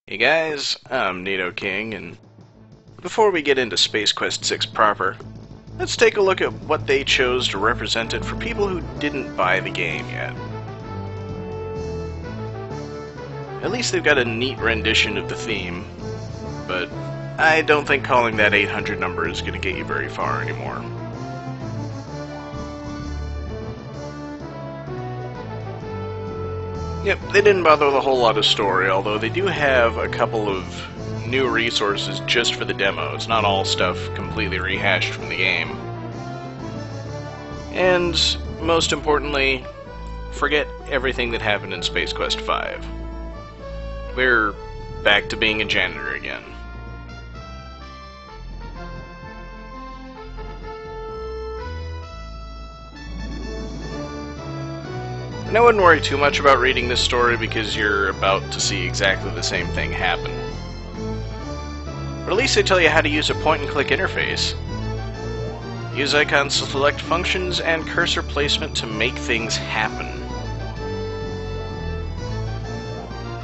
Hey guys, I'm Nidoking, and before we get into Space Quest 6 proper, let's take a look at what they chose to represent it for people who didn't buy the game yet. At least they've got a neat rendition of the theme, but I don't think calling that 800 number is going to get you very far anymore. Yep, they didn't bother with a whole lot of story, although they do have a couple of new resources just for the demo. It's not all stuff completely rehashed from the game. And, most importantly, forget everything that happened in Space Quest 5. We're back to being a janitor again. And I wouldn't worry too much about reading this story because you're about to see exactly the same thing happen. But at least they tell you how to use a point-and-click interface. Use icons to select functions and cursor placement to make things happen.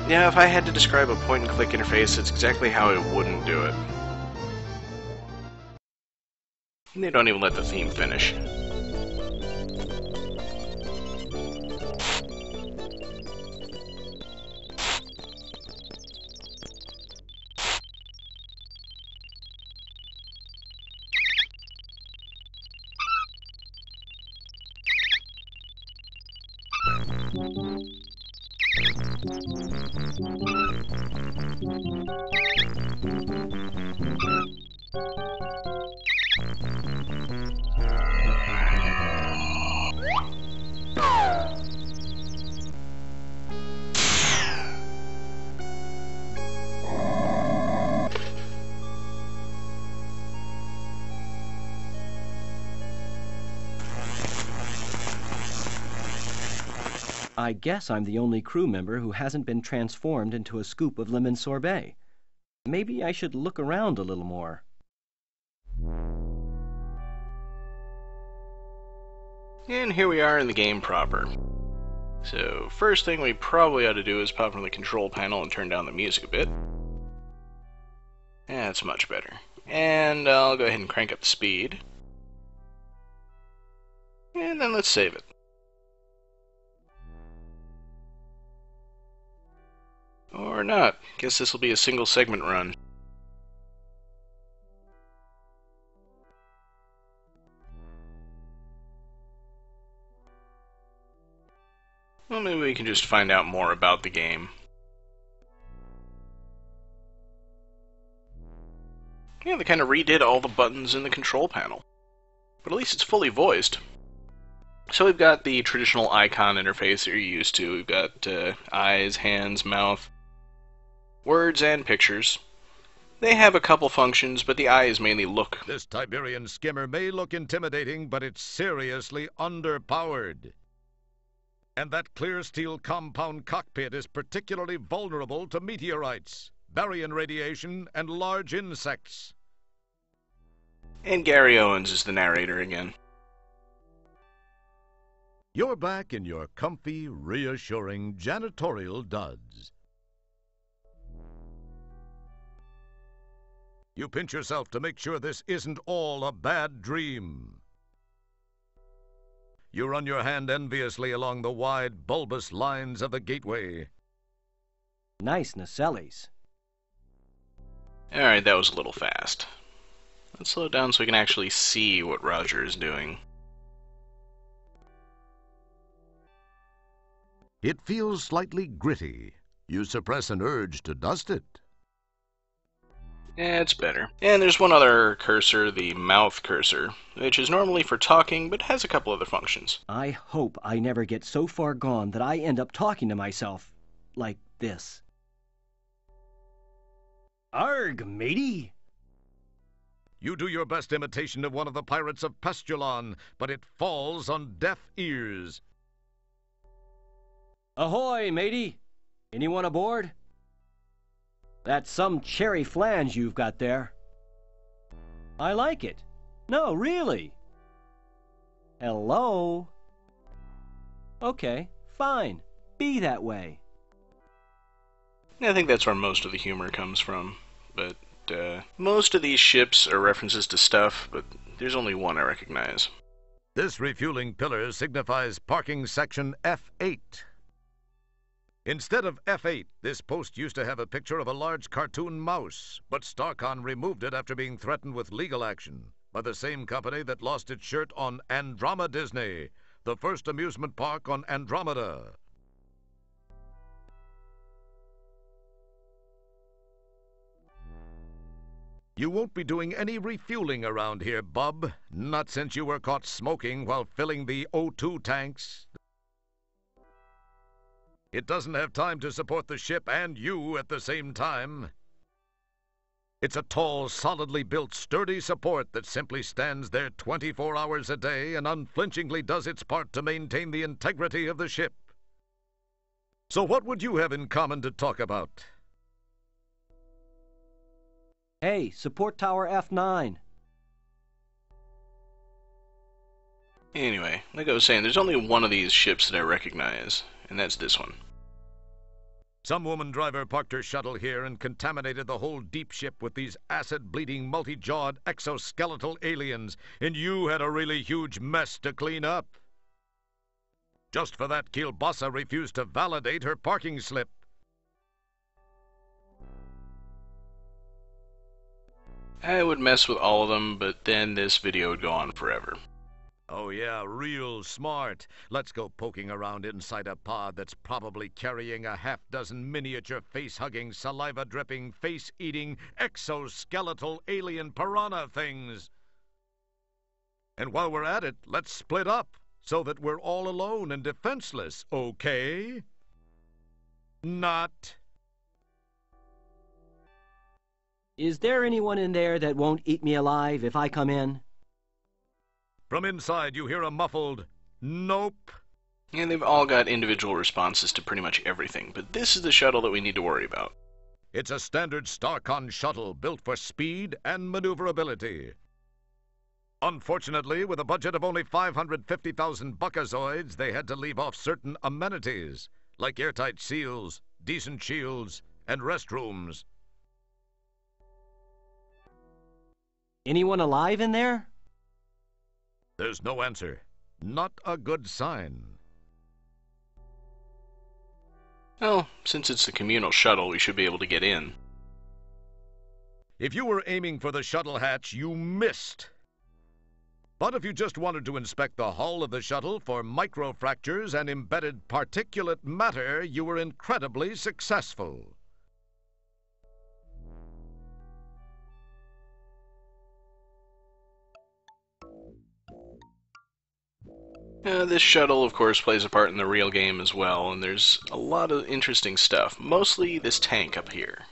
Yeah, if I had to describe a point-and-click interface, it's exactly how I wouldn't do it. And they don't even let the theme finish. I guess I'm the only crew member who hasn't been transformed into a scoop of lemon sorbet. Maybe I should look around a little more. And here we are in the game proper. So, first thing we probably ought to do is pop from the control panel and turn down the music a bit. Yeah, that's much better. And I'll go ahead and crank up the speed. And then let's save it. Or not. Guess this will be a single segment run. Well, maybe we can just find out more about the game. Yeah, they kind of redid all the buttons in the control panel. But at least it's fully voiced. So we've got the traditional icon interface that you're used to. We've got eyes, hands, mouth, words, and pictures. They have a couple functions, but the eyes mainly look. This Tiberian skimmer may look intimidating, but it's seriously underpowered. And that clear steel compound cockpit is particularly vulnerable to meteorites, baryon radiation, and large insects. And Gary Owens is the narrator again. You're back in your comfy, reassuring janitorial duds. You pinch yourself to make sure this isn't all a bad dream. You run your hand enviously along the wide, bulbous lines of the gateway. Nice nacelles. Alright, that was a little fast. Let's slow it down so we can actually see what Roger is doing. It feels slightly gritty. You suppress an urge to dust it. Yeah, it's better. And there's one other cursor, the mouth cursor, which is normally for talking, but has a couple other functions. I hope I never get so far gone that I end up talking to myself like this. Arg, matey! You do your best imitation of one of the pirates of Pestulon, but it falls on deaf ears. Ahoy, matey! Anyone aboard? That's some cherry flange you've got there. I like it. No, really. Hello? Okay, fine. Be that way. I think that's where most of the humor comes from. But most of these ships are references to stuff, but there's only one I recognize. This refueling pillar signifies parking section F8. Instead of F8, this post used to have a picture of a large cartoon mouse, but Starcon removed it after being threatened with legal action by the same company that lost its shirt on Andromeda Disney, the first amusement park on Andromeda. You won't be doing any refueling around here, bub. Not since you were caught smoking while filling the O2 tanks. It doesn't have time to support the ship and you at the same time. It's a tall, solidly built, sturdy support that simply stands there 24 hours a day and unflinchingly does its part to maintain the integrity of the ship. So what would you have in common to talk about? Hey, support tower F9. Anyway, like I was saying, there's only one of these ships that I recognize, and that's this one. Some woman driver parked her shuttle here and contaminated the whole deep ship with these acid-bleeding, multi-jawed, exoskeletal aliens, and you had a really huge mess to clean up. Just for that, Kielbasa refused to validate her parking slip. I would mess with all of them, but then this video would go on forever. Oh yeah, real smart. Let's go poking around inside a pod that's probably carrying a half-dozen miniature face-hugging, saliva-dripping, face-eating, exoskeletal alien piranha things. And while we're at it, let's split up so that we're all alone and defenseless, okay? Not. Is there anyone in there that won't eat me alive if I come in? From inside, you hear a muffled, "Nope." And they've all got individual responses to pretty much everything, but this is the shuttle that we need to worry about. It's a standard Starcon shuttle built for speed and maneuverability. Unfortunately, with a budget of only 550,000 buckazoids, they had to leave off certain amenities, like airtight seals, decent shields, and restrooms. Anyone alive in there? There's no answer. Not a good sign. Well, since it's the communal shuttle, we should be able to get in. If you were aiming for the shuttle hatch, you missed. But if you just wanted to inspect the hull of the shuttle for microfractures and embedded particulate matter, you were incredibly successful. This shuttle, of course, plays a part in the real game as well, and there's a lot of interesting stuff. Mostly this tank up here.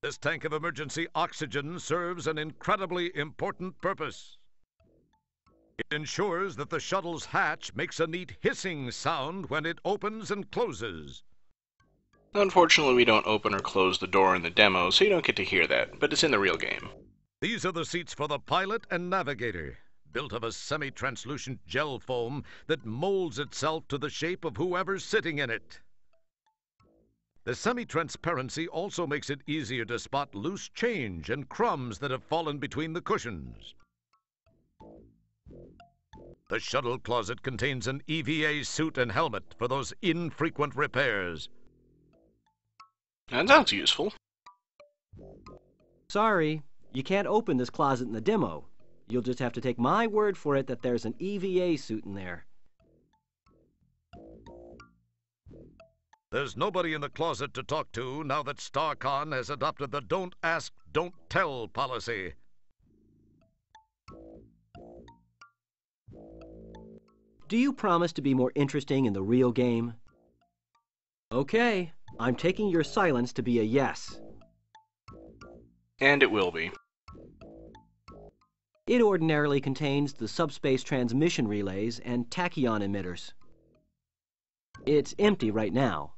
This tank of emergency oxygen serves an incredibly important purpose. It ensures that the shuttle's hatch makes a neat hissing sound when it opens and closes. Unfortunately, we don't open or close the door in the demo, so you don't get to hear that, but it's in the real game. These are the seats for the pilot and navigator, built of a semi-translucent gel foam that molds itself to the shape of whoever's sitting in it. The semi-transparency also makes it easier to spot loose change and crumbs that have fallen between the cushions. The shuttle closet contains an EVA suit and helmet for those infrequent repairs. That sounds useful. Sorry, you can't open this closet in the demo. You'll just have to take my word for it that there's an EVA suit in there. There's nobody in the closet to talk to now that Starcon has adopted the don't ask, don't tell policy. Do you promise to be more interesting in the real game? Okay, I'm taking your silence to be a yes. And it will be. It ordinarily contains the subspace transmission relays and tachyon emitters. It's empty right now.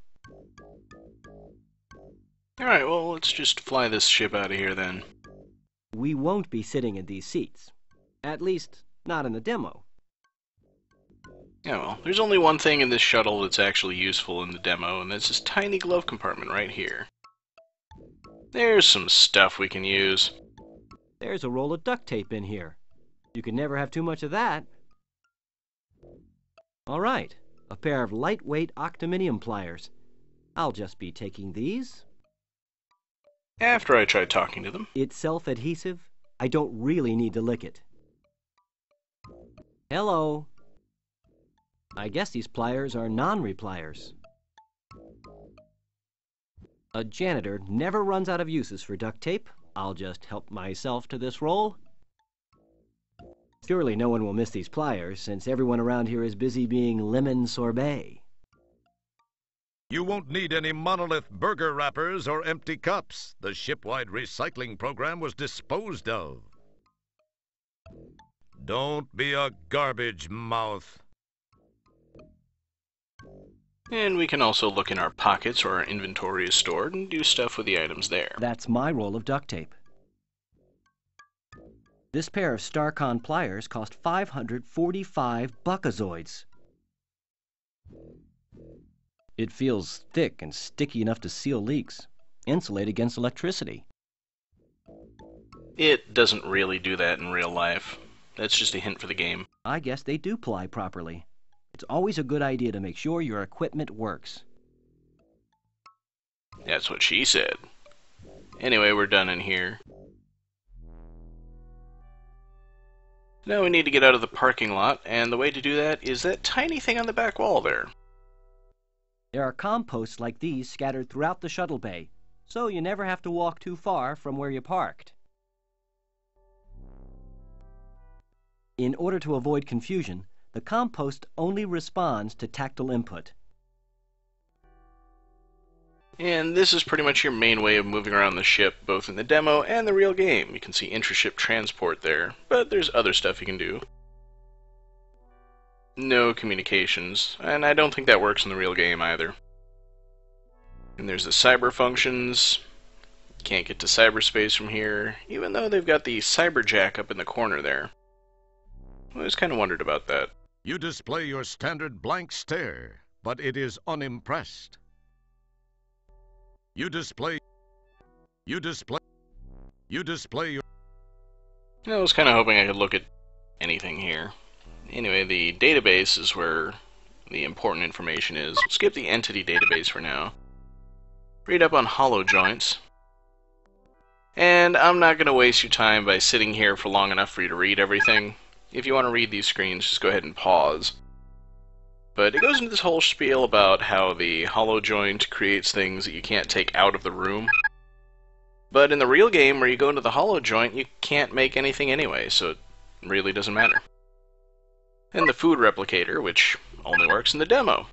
Alright, well, let's just fly this ship out of here then. We won't be sitting in these seats. At least, not in the demo. Yeah, well, there's only one thing in this shuttle that's actually useful in the demo, and that's this tiny glove compartment right here. There's some stuff we can use. There's a roll of duct tape in here. You can never have too much of that. All right, a pair of lightweight octaminium pliers. I'll just be taking these. After I try talking to them. It's self-adhesive. I don't really need to lick it. Hello. I guess these pliers are non-repliers. A janitor never runs out of uses for duct tape. I'll just help myself to this roll. Surely no one will miss these pliers, since everyone around here is busy being lemon sorbet. You won't need any monolith burger wrappers or empty cups. The shipwide recycling program was disposed of. Don't be a garbage mouth. And we can also look in our pockets where our inventory is stored and do stuff with the items there. That's my roll of duct tape. This pair of Starcon pliers cost 545 buckazoids. It feels thick and sticky enough to seal leaks, insulate against electricity. It doesn't really do that in real life. That's just a hint for the game. I guess they do ply properly. It's always a good idea to make sure your equipment works. That's what she said. Anyway, we're done in here. Now we need to get out of the parking lot, and the way to do that is that tiny thing on the back wall there. There are composts like these scattered throughout the shuttle bay, so you never have to walk too far from where you parked. In order to avoid confusion, the compost only responds to tactile input. And this is pretty much your main way of moving around the ship, both in the demo and the real game. You can see intra-ship transport there, but there's other stuff you can do. No communications, and I don't think that works in the real game either. And there's the cyber functions. Can't get to cyberspace from here, even though they've got the cyberjack up in the corner there. I always kind of wondered about that. You display your standard blank stare, but it is unimpressed. You display your... I was kind of hoping I could look at anything here. Anyway, the database is where the important information is. We'll skip the entity database for now. Read up on hollow joints. And I'm not going to waste your time by sitting here for long enough for you to read everything. If you want to read these screens, just go ahead and pause. But it goes into this whole spiel about how the hollow joint creates things that you can't take out of the room. But in the real game, where you go into the hollow joint, you can't make anything anyway, so it really doesn't matter. And the food replicator, which only works in the demo.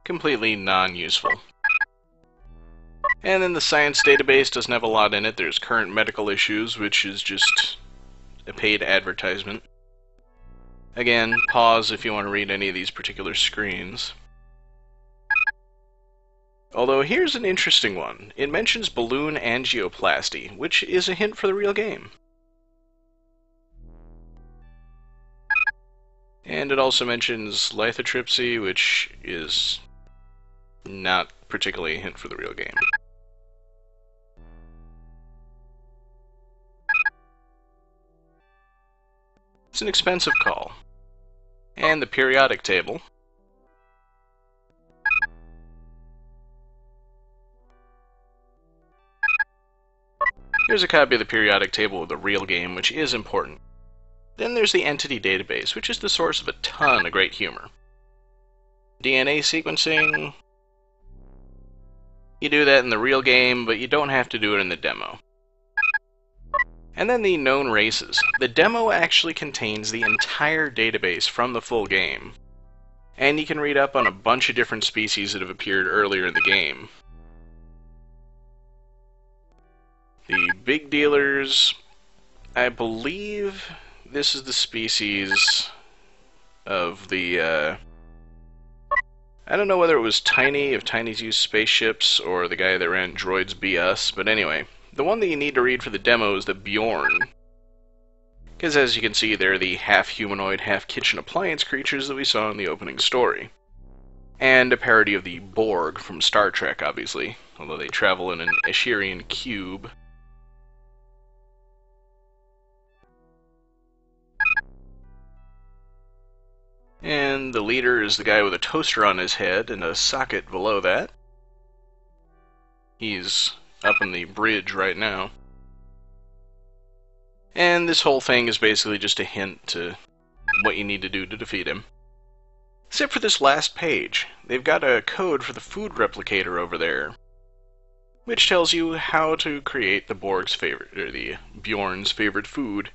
Completely non-useful. And then the science database doesn't have a lot in it. There's current medical issues, which is just a paid advertisement. Again, pause if you want to read any of these particular screens. Although here's an interesting one. It mentions balloon angioplasty, which is a hint for the real game. And it also mentions lithotripsy, which is not particularly a hint for the real game. It's an expensive call. And the periodic table. Here's a copy of the periodic table of the real game, which is important. Then there's the entity database, which is the source of a ton of great humor. DNA sequencing. You do that in the real game, but you don't have to do it in the demo. And then the known races. The demo actually contains the entire database from the full game. And you can read up on a bunch of different species that have appeared earlier in the game. The big dealers, I believe this is the species of the, I don't know whether it was Tiny, if Tiny's used spaceships, or the guy that ran Droids Be Us, but anyway, the one that you need to read for the demo is the Bjorn. Because as you can see, they're the half-humanoid, half-kitchen appliance creatures that we saw in the opening story. And a parody of the Borg from Star Trek, obviously, although they travel in an Asherian cube. And the leader is the guy with a toaster on his head and a socket below that. He's up in the bridge right now. And this whole thing is basically just a hint to what you need to do to defeat him. Except for this last page. They've got a code for the food replicator over there, which tells you how to create the Borg's favorite, or the Bjorn's favorite food.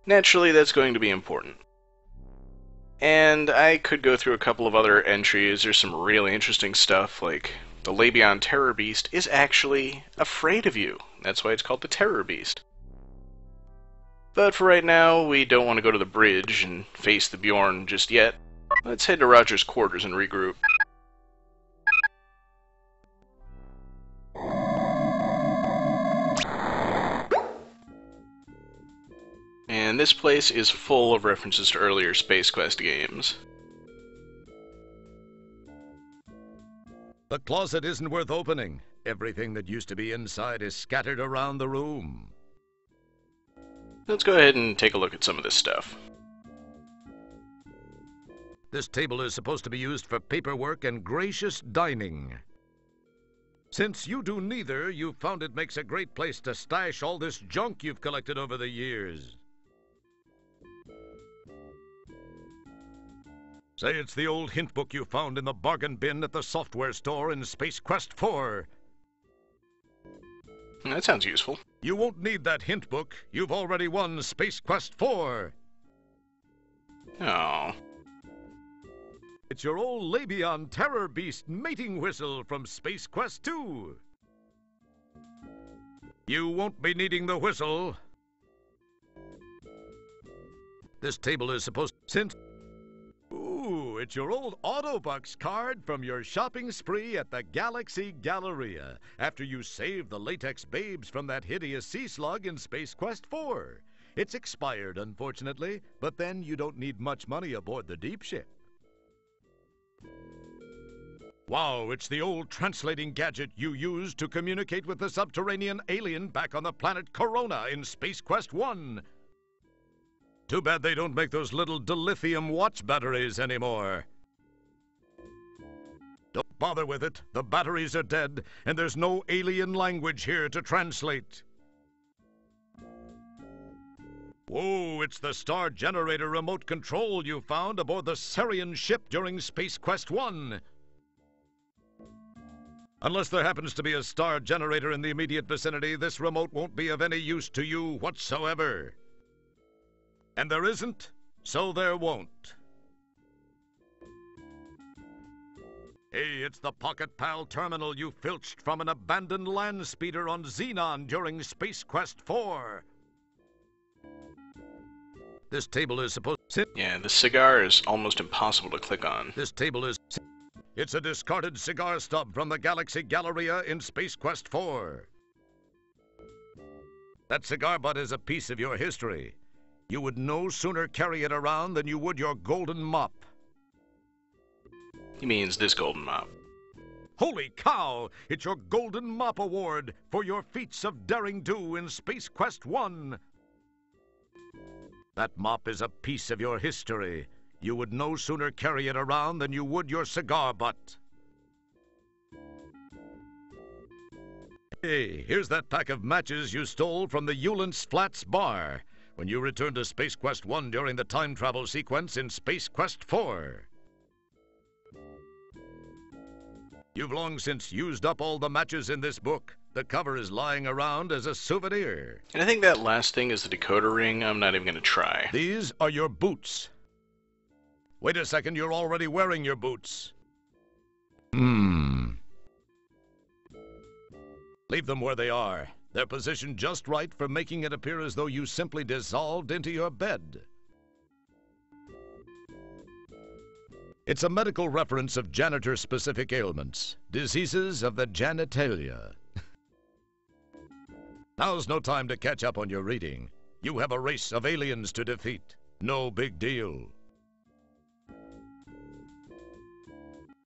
Naturally, that's going to be important. And I could go through a couple of other entries. There's some really interesting stuff, like the Labion Terror Beast is actually afraid of you. That's why it's called the Terror Beast. But for right now, we don't want to go to the bridge and face the Bjorn just yet. Let's head to Roger's quarters and regroup. And this place is full of references to earlier Space Quest games. The closet isn't worth opening. Everything that used to be inside is scattered around the room. Let's go ahead and take a look at some of this stuff. This table is supposed to be used for paperwork and gracious dining. Since you do neither, you've found it makes a great place to stash all this junk you've collected over the years. Say it's the old hint book you found in the bargain bin at the software store in Space Quest 4. That sounds useful. You won't need that hint book. You've already won Space Quest 4. Oh. It's your old Labion Terror Beast mating whistle from Space Quest 2. You won't be needing the whistle. This table is supposed to... Ooh, it's your old Autobucks card from your shopping spree at the Galaxy Galleria after you saved the latex babes from that hideous sea slug in Space Quest 4. It's expired, unfortunately, but then you don't need much money aboard the deep ship. Wow, it's the old translating gadget you used to communicate with the subterranean alien back on the planet Corona in Space Quest 1. Too bad they don't make those little dilithium watch batteries anymore. Don't bother with it. The batteries are dead, and there's no alien language here to translate. Whoa, it's the Star Generator remote control you found aboard the Sarian ship during Space Quest 1. Unless there happens to be a Star Generator in the immediate vicinity, this remote won't be of any use to you whatsoever. And there isn't, so there won't. Hey, it's the Pocket Pal terminal you filched from an abandoned land speeder on Xenon during Space Quest 4. This table is supposed to... Yeah, the cigar is almost impossible to click on. This table is... It's a discarded cigar stub from the Galaxy Galleria in Space Quest 4. That cigar butt is a piece of your history. You would no sooner carry it around than you would your golden mop. He means this golden mop. Holy cow! It's your Golden Mop Award for your feats of daring do in Space Quest 1. That mop is a piece of your history. You would no sooner carry it around than you would your cigar butt. Hey, here's that pack of matches you stole from the Eulance Flats bar when you returned to Space Quest 1 during the time travel sequence in Space Quest 4. You've long since used up all the matches in this book. The cover is lying around as a souvenir. And I think that last thing is the decoder ring. I'm not even going to try. These are your boots. Wait a second, you're already wearing your boots. Leave them where they are. They're positioned just right for making it appear as though you simply dissolved into your bed. It's a medical reference of janitor-specific ailments, diseases of the genitalia. Now's no time to catch up on your reading. You have a race of aliens to defeat. No big deal.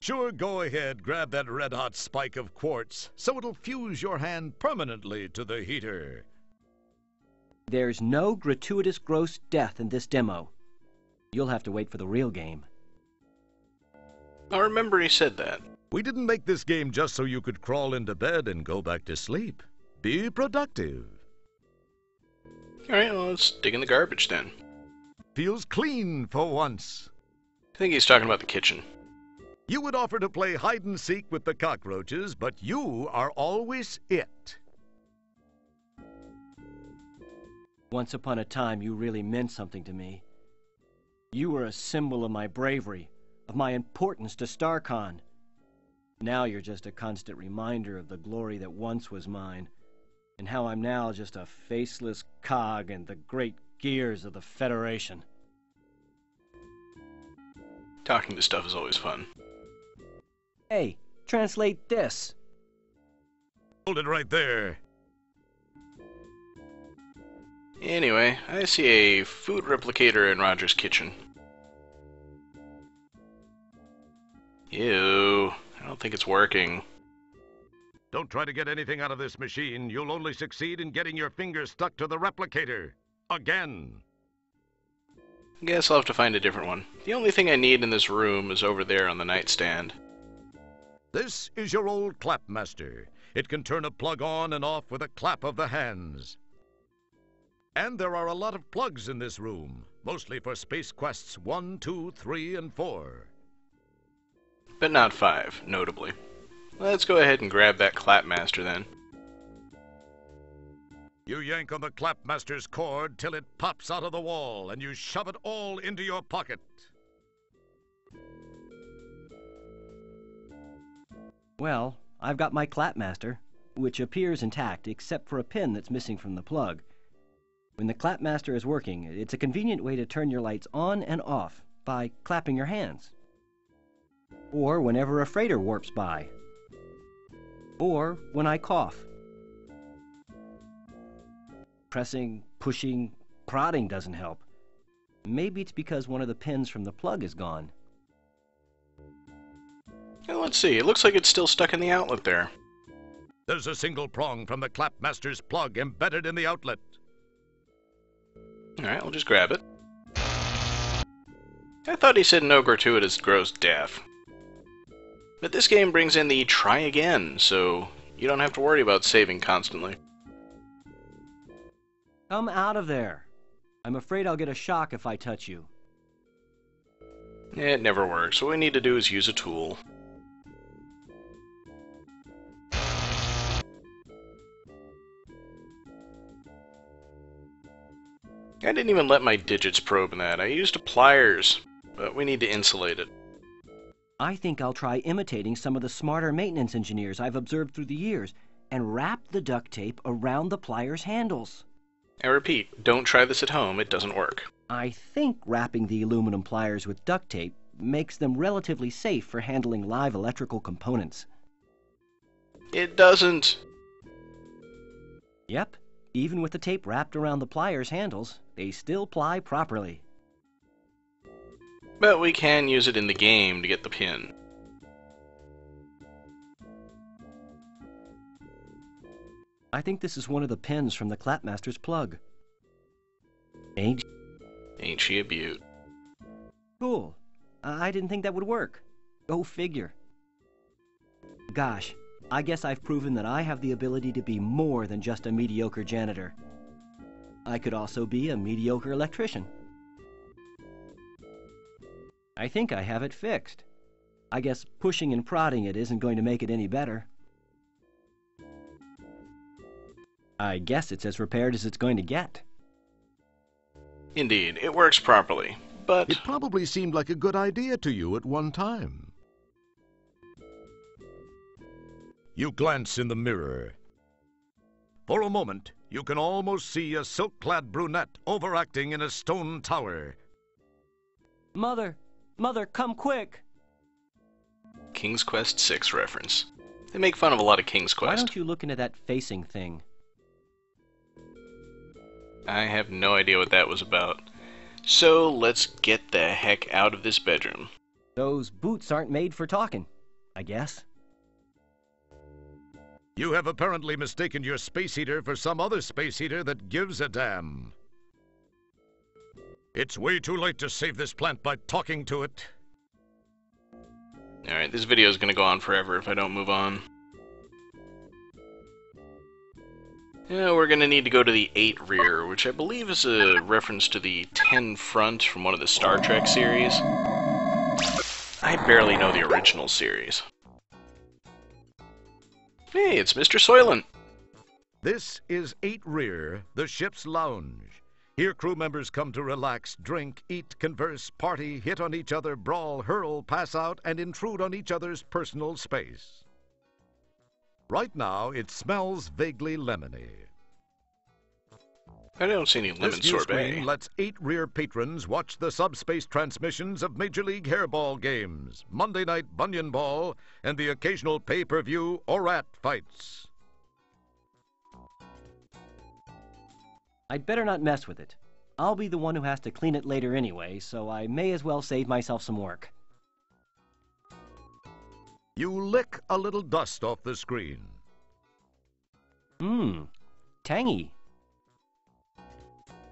Sure, go ahead, grab that red-hot spike of quartz, so it'll fuse your hand permanently to the heater. There's no gratuitous gross death in this demo. You'll have to wait for the real game. I remember he said that. We didn't make this game just so you could crawl into bed and go back to sleep. Be productive. Alright, well, let's dig in the garbage then. Feels clean for once. I think he's talking about the kitchen. You would offer to play hide-and-seek with the cockroaches, but you are always it. Once upon a time, you really meant something to me. You were a symbol of my bravery, of my importance to StarCon. Now you're just a constant reminder of the glory that once was mine, and how I'm now just a faceless cog in the great gears of the Federation. Talking to stuff is always fun. Hey, translate this. Hold it right there. Anyway, I see a food replicator in Roger's kitchen. Ew, I don't think it's working. Don't try to get anything out of this machine. You'll only succeed in getting your fingers stuck to the replicator. Again. I guess I'll have to find a different one. The only thing I need in this room is over there on the nightstand. This is your old Clapmaster. It can turn a plug on and off with a clap of the hands. And there are a lot of plugs in this room, mostly for Space Quests 1, 2, 3, and 4. But not 5, notably. Let's go ahead and grab that Clapmaster then. You yank on the Clapmaster's cord till it pops out of the wall, and you shove it all into your pocket. Well, I've got my Clapmaster, which appears intact except for a pin that's missing from the plug. When the Clapmaster is working, it's a convenient way to turn your lights on and off by clapping your hands. Or whenever a freighter warps by. Or when I cough. Pressing, pushing, prodding doesn't help. Maybe it's because one of the pins from the plug is gone. Well, let's see, it looks like it's still stuck in the outlet there. There's a single prong from the Clapmaster's plug embedded in the outlet. Alright, we'll just grab it. I thought he said no gratuitous gross death. But this game brings in the try again, so you don't have to worry about saving constantly. Come out of there. I'm afraid I'll get a shock if I touch you. It never works. What we need to do is use a tool. I didn't even let my digits probe in that. I used pliers, but we need to insulate it. I think I'll try imitating some of the smarter maintenance engineers I've observed through the years and wrap the duct tape around the pliers' handles. I repeat, don't try this at home. It doesn't work. I think wrapping the aluminum pliers with duct tape makes them relatively safe for handling live electrical components. It doesn't. Yep, even with the tape wrapped around the pliers' handles, they still ply properly. But we can use it in the game to get the pin. I think this is one of the pins from the Clapmaster's plug. Ain't she a beaut? Cool. I didn't think that would work. Go figure. Gosh, I guess I've proven that I have the ability to be more than just a mediocre janitor. I could also be a mediocre electrician. I think I have it fixed. I guess pushing and prodding it isn't going to make it any better. I guess it's as repaired as it's going to get. Indeed, it works properly, but... It probably seemed like a good idea to you at one time. You glance in the mirror. For a moment, you can almost see a silk-clad brunette overacting in a stone tower. Mother! Mother, come quick! King's Quest VI reference. They make fun of a lot of King's Why Quest. don't you look into that facing thing? I have no idea what that was about. So let's get the heck out of this bedroom. Those boots aren't made for talking, I guess. You have apparently mistaken your space heater for some other space heater that gives a damn. It's way too late to save this plant by talking to it. Alright, this video is going to go on forever if I don't move on. Yeah, we're going to need to go to the 8 rear, which I believe is a reference to the 10 front from one of the Star Trek series. I barely know the original series. Hey, it's Mr. Soylent. This is 8 rear, the ship's lounge. Here crew members come to relax, drink, eat, converse, party, hit on each other, brawl, hurl, pass out, and intrude on each other's personal space. Right now, it smells vaguely lemony. I don't see any lemon This new sorbet. screen lets 8 rear patrons watch the subspace transmissions of Major League Hairball games, Monday Night Bunyan Ball, and the occasional pay-per-view Orat fights. I'd better not mess with it. I'll be the one who has to clean it later anyway, so I may as well save myself some work. You lick a little dust off the screen. Tangy.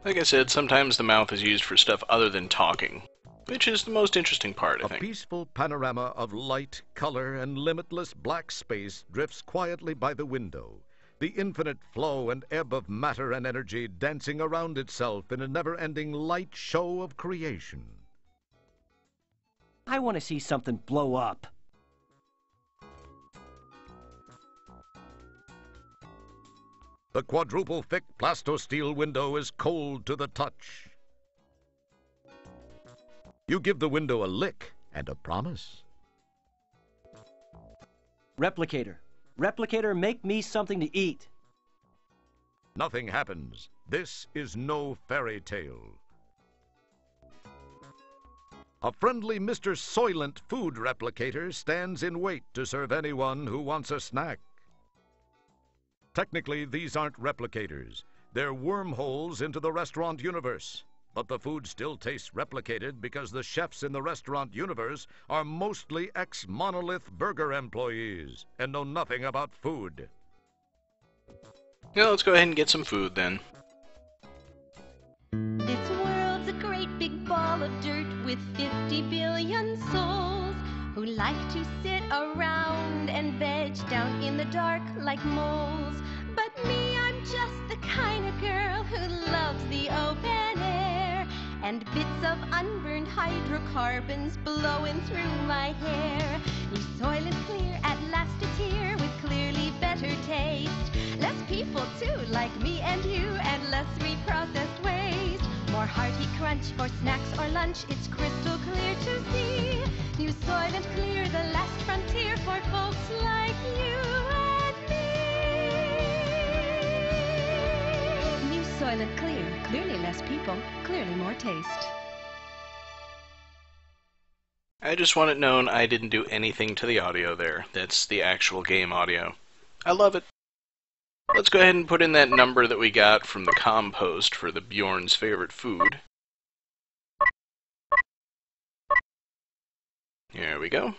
Like I said, sometimes the mouth is used for stuff other than talking, which is the most interesting part, I A think. peaceful panorama of light, color, and limitless black space drifts quietly by the window, the infinite flow and ebb of matter and energy dancing around itself in a never-ending light show of creation. I want to see something blow up. The quadruple thick plastosteel window is cold to the touch. You give the window a lick and a promise. Replicator. Replicator, make me something to eat. Nothing happens. This is no fairy tale. A friendly Mr. Soylent food replicator stands in wait to serve anyone who wants a snack. Technically, these aren't replicators. They're wormholes into the restaurant universe. But the food still tastes replicated because the chefs in the restaurant universe are mostly ex-Monolith Burger employees and know nothing about food. Yeah, let's go ahead and get some food then. This world's a great big ball of dirt with 50 billion souls who like to sit around and veg down in the dark like moles. But me, I'm just the kind of girl who loves the open air and bits of unburned hydrocarbons blowing through my hair. New Soylent Clear at last it's here with clearly better taste. Less people too, like me and you, and less reprocessed waste. More hearty crunch for snacks or lunch, it's crystal clear to see. New Soylent Clear, the last frontier for folks like you and me. New Soylent Clear, clearly less people, clearly more taste. I just want it known I didn't do anything to the audio there. That's the actual game audio. I love it. Let's go ahead and put in that number that we got from the compost for the Bjorn's favorite food. There we go.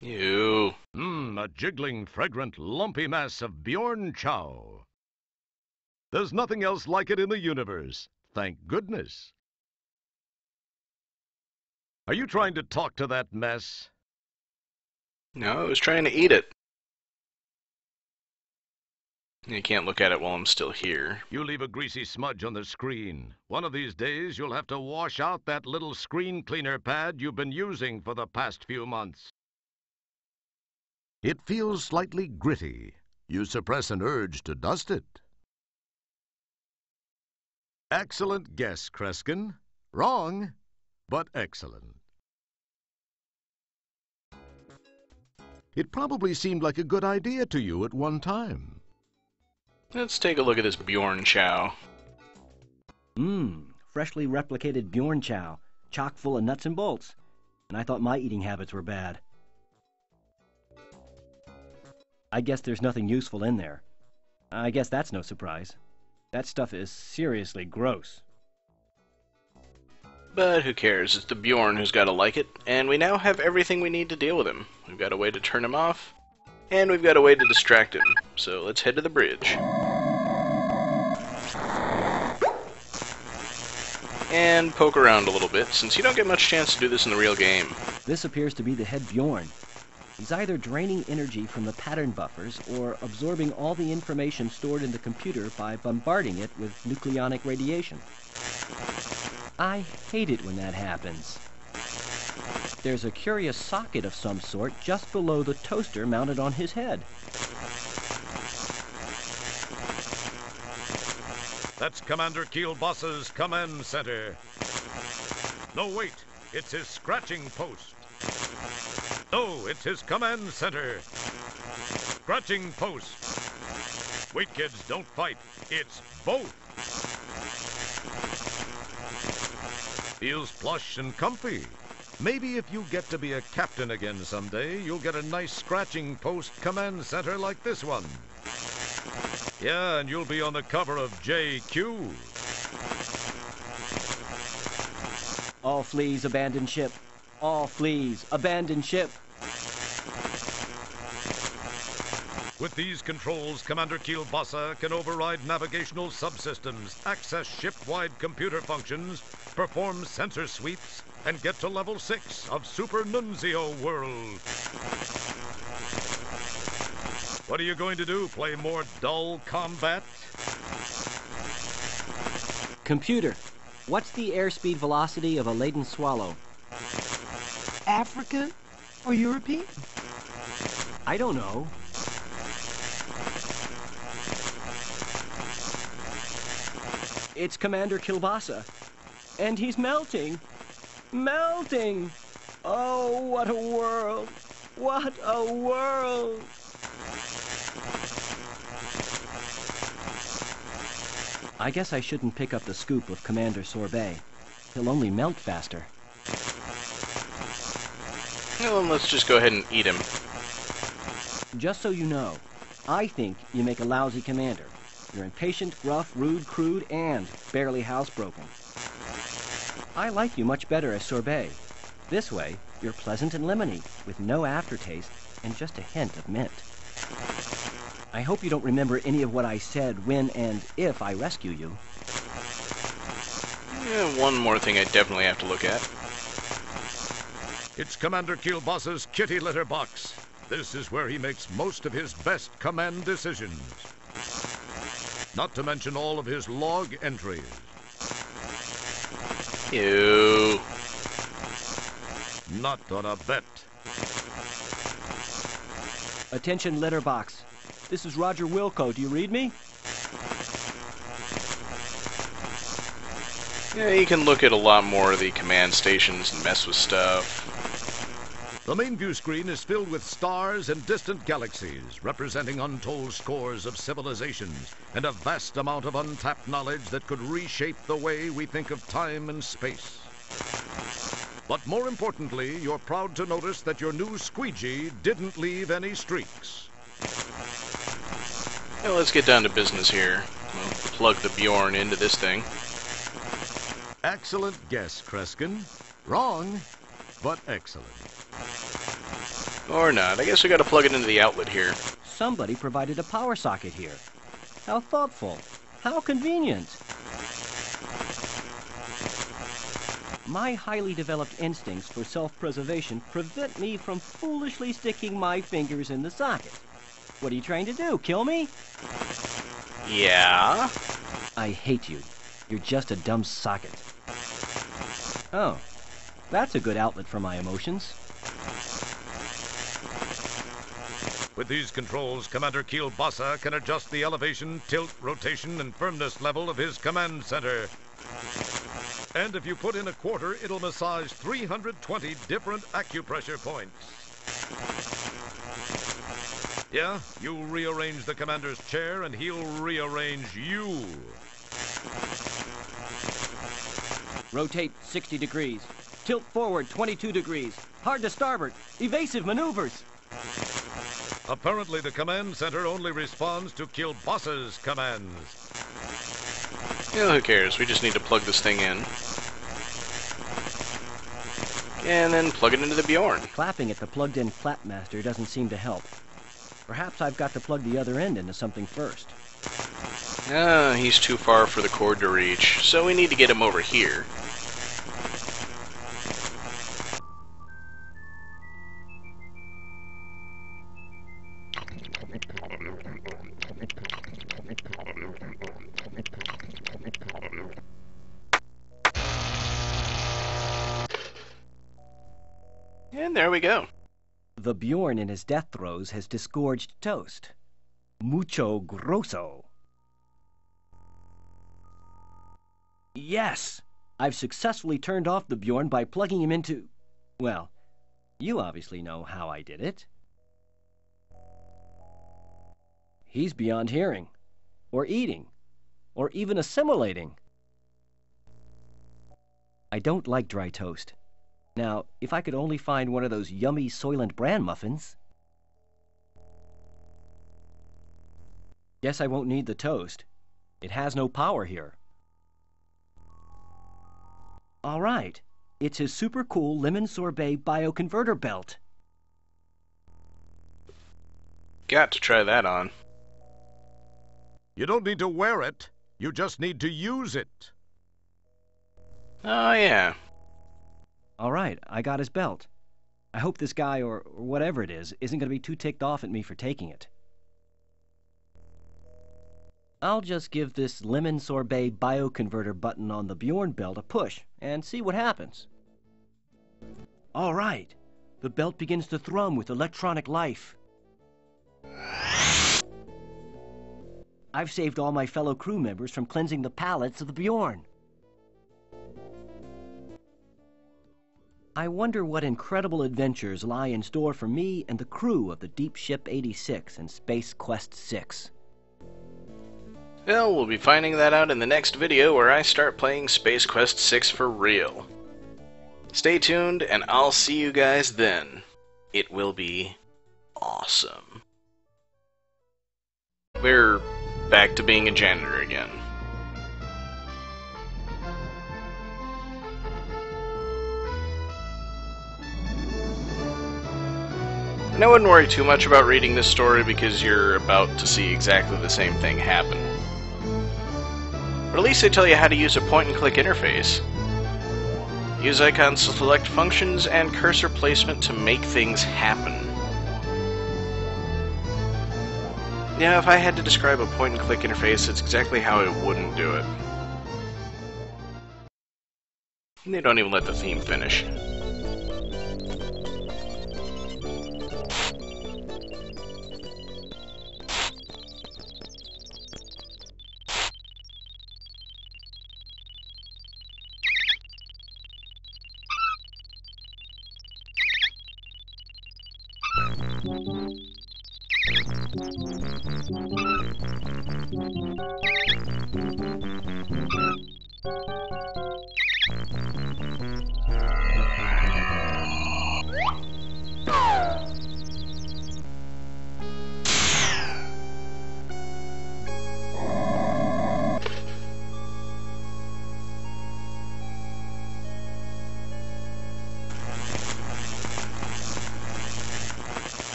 Ew. A jiggling, fragrant, lumpy mass of Bjorn Chow. There's nothing else like it in the universe. Thank goodness. Are you trying to talk to that mess? No, I was trying to eat it. You can't look at it while I'm still here. You leave a greasy smudge on the screen. One of these days, you'll have to wash out that little screen cleaner pad you've been using for the past few months. It feels slightly gritty. You suppress an urge to dust it. Excellent guess, Kreskin. Wrong, but excellent. It probably seemed like a good idea to you at one time. Let's take a look at this Bjorn Chow. freshly replicated Bjorn chow, chock full of nuts and bolts, and I thought my eating habits were bad. I guess there's nothing useful in there. I guess that's no surprise. That stuff is seriously gross. But who cares? It's the Bjorn who's got to like it, and we now have everything we need to deal with him. We've got a way to turn him off, and we've got a way to distract him. So let's head to the bridge. And poke around a little bit, since you don't get much chance to do this in the real game. This appears to be the head Bjorn. He's either draining energy from the pattern buffers or absorbing all the information stored in the computer by bombarding it with nucleonic radiation. I hate it when that happens. There's a curious socket of some sort just below the toaster mounted on his head. That's Commander Kielbasa's command center. No, wait. It's his scratching post. No, it's his command center. Scratching post. Wait, kids, don't fight. It's both. Feels plush and comfy. Maybe if you get to be a captain again someday, you'll get a nice scratching post command center like this one. Yeah, and you'll be on the cover of JQ. All fleas abandon ship. All fleas abandon ship. With these controls, Commander Kielbasa can override navigational subsystems, access ship-wide computer functions, perform sensor sweeps, and get to level 6 of Super Nunzio World. What are you going to do? Play more dull combat? Computer, what's the airspeed velocity of a laden swallow? African or European? I don't know. It's Commander Kielbasa. And he's melting. Melting! Oh, what a world! What a world! I guess I shouldn't pick up the scoop of Commander Sorbet. He'll only melt faster. Well, then let's just go ahead and eat him. Just so you know, I think you make a lousy commander. You're impatient, gruff, rude, crude, and barely housebroken. I like you much better as Sorbet. This way, you're pleasant and lemony, with no aftertaste and just a hint of mint. I hope you don't remember any of what I said when and if I rescue you. Yeah, one more thing I definitely have to look at. It's Commander Kielbasa's kitty litter box. This is where he makes most of his best command decisions. Not to mention all of his log entries. Ew. Not on a bet. Attention, letterbox. This is Roger Wilco. Do you read me? Yeah, you can look at a lot more of the command stations and mess with stuff. The main view screen is filled with stars and distant galaxies, representing untold scores of civilizations and a vast amount of untapped knowledge that could reshape the way we think of time and space. But more importantly, you're proud to notice that your new squeegee didn't leave any streaks. Well, let's get down to business here. We'll plug the Bjorn into this thing. Excellent guess, Kreskin. Wrong, but excellent. Or not. I guess we gotta plug it into the outlet here. Somebody provided a power socket here. How thoughtful. How convenient. My highly developed instincts for self-preservation prevent me from foolishly sticking my fingers in the socket. What are you trying to do, kill me? Yeah? I hate you. You're just a dumb socket. Oh, that's a good outlet for my emotions. With these controls, Commander Kielbasa can adjust the elevation, tilt, rotation, and firmness level of his command center. And if you put in a quarter, it'll massage 320 different acupressure points. Yeah, you rearrange the commander's chair and he'll rearrange you. Rotate 60 degrees. Tilt forward 22 degrees. Hard to starboard. Evasive maneuvers. Apparently the command center only responds to Kilboss's commands. Yeah, who cares? We just need to plug this thing in. And then plug it into the Bjorn. Clapping at the plugged-in Clapmaster doesn't seem to help. Perhaps I've got to plug the other end into something first. He's too far for the cord to reach, so we need to get him over here. And there we go. The Bjorn in his death throes has disgorged toast. Mucho grosso. Yes! I've successfully turned off the Bjorn by plugging him into... Well, you obviously know how I did it. He's beyond hearing, or eating, or even assimilating. I don't like dry toast. Now, if I could only find one of those yummy Soylent bran muffins... Guess I won't need the toast. It has no power here. All right. It's his super cool lemon sorbet bioconverter belt. Got to try that on. You don't need to wear it. You just need to use it. Oh, yeah. All right, I got his belt. I hope this guy, or whatever it is, isn't going to be too ticked off at me for taking it. I'll just give this lemon sorbet bioconverter button on the Bjorn belt a push and see what happens. All right, the belt begins to thrum with electronic life. I've saved all my fellow crew members from cleansing the palates of the Bjorn. I wonder what incredible adventures lie in store for me and the crew of the Deep Ship 86 and Space Quest 6. Well, we'll be finding that out in the next video where I start playing Space Quest 6 for real. Stay tuned, and I'll see you guys then. It will be awesome. We're back to being a janitor again. And I wouldn't worry too much about reading this story because you're about to see exactly the same thing happen. But at least they tell you how to use a point-and-click interface. Use icons to select functions and cursor placement to make things happen. Yeah, if I had to describe a point-and-click interface, it's exactly how I wouldn't do it. And they don't even let the theme finish.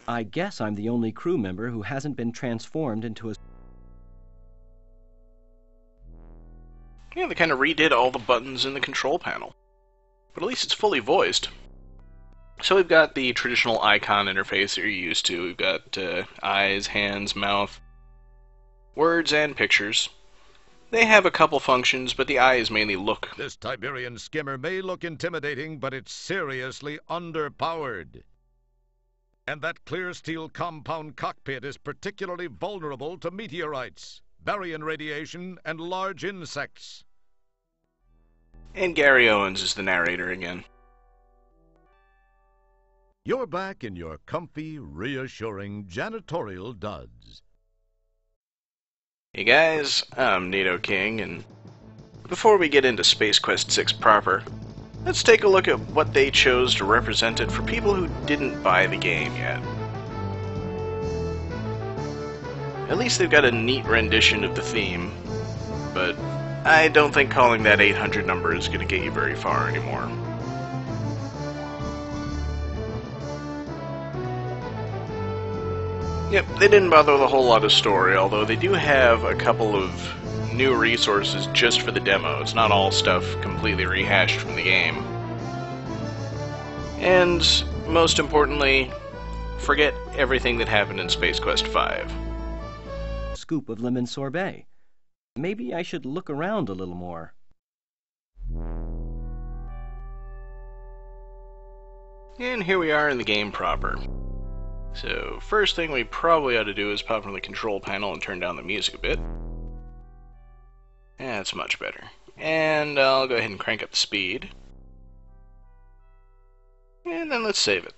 I guess I'm the only crew member who hasn't been transformed into a... Yeah, they kind of redid all the buttons in the control panel. But at least it's fully voiced. So we've got the traditional icon interface that you're used to. We've got eyes, hands, mouth, words, and pictures. They have a couple functions, but the eyes mainly look. This Tiberian skimmer may look intimidating, but it's seriously underpowered. And that clear steel compound cockpit is particularly vulnerable to meteorites, baryon radiation, and large insects. And Gary Owens is the narrator again. You're back in your comfy, reassuring janitorial duds. Hey guys, I'm Nito King, and before we get into Space Quest 6 proper, let's take a look at what they chose to represent it for people who didn't buy the game yet. At least they've got a neat rendition of the theme, but I don't think calling that 800 number is going to get you very far anymore. Yep, they didn't bother with a whole lot of story, although they do have a couple of new resources just for the demo. It's not all stuff completely rehashed from the game. And, most importantly, forget everything that happened in Space Quest 5. Scoop of lemon sorbet. Maybe I should look around a little more. And here we are in the game proper. So, first thing we probably ought to do is pop into the control panel and turn down the music a bit. Yeah, that's much better. And I'll go ahead and crank up the speed. And then let's save it.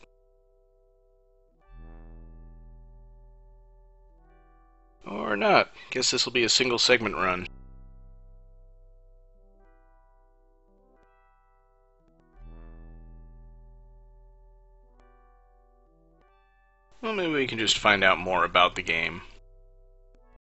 Or not. Guess this will be a single segment run. Well, maybe we can just find out more about the game.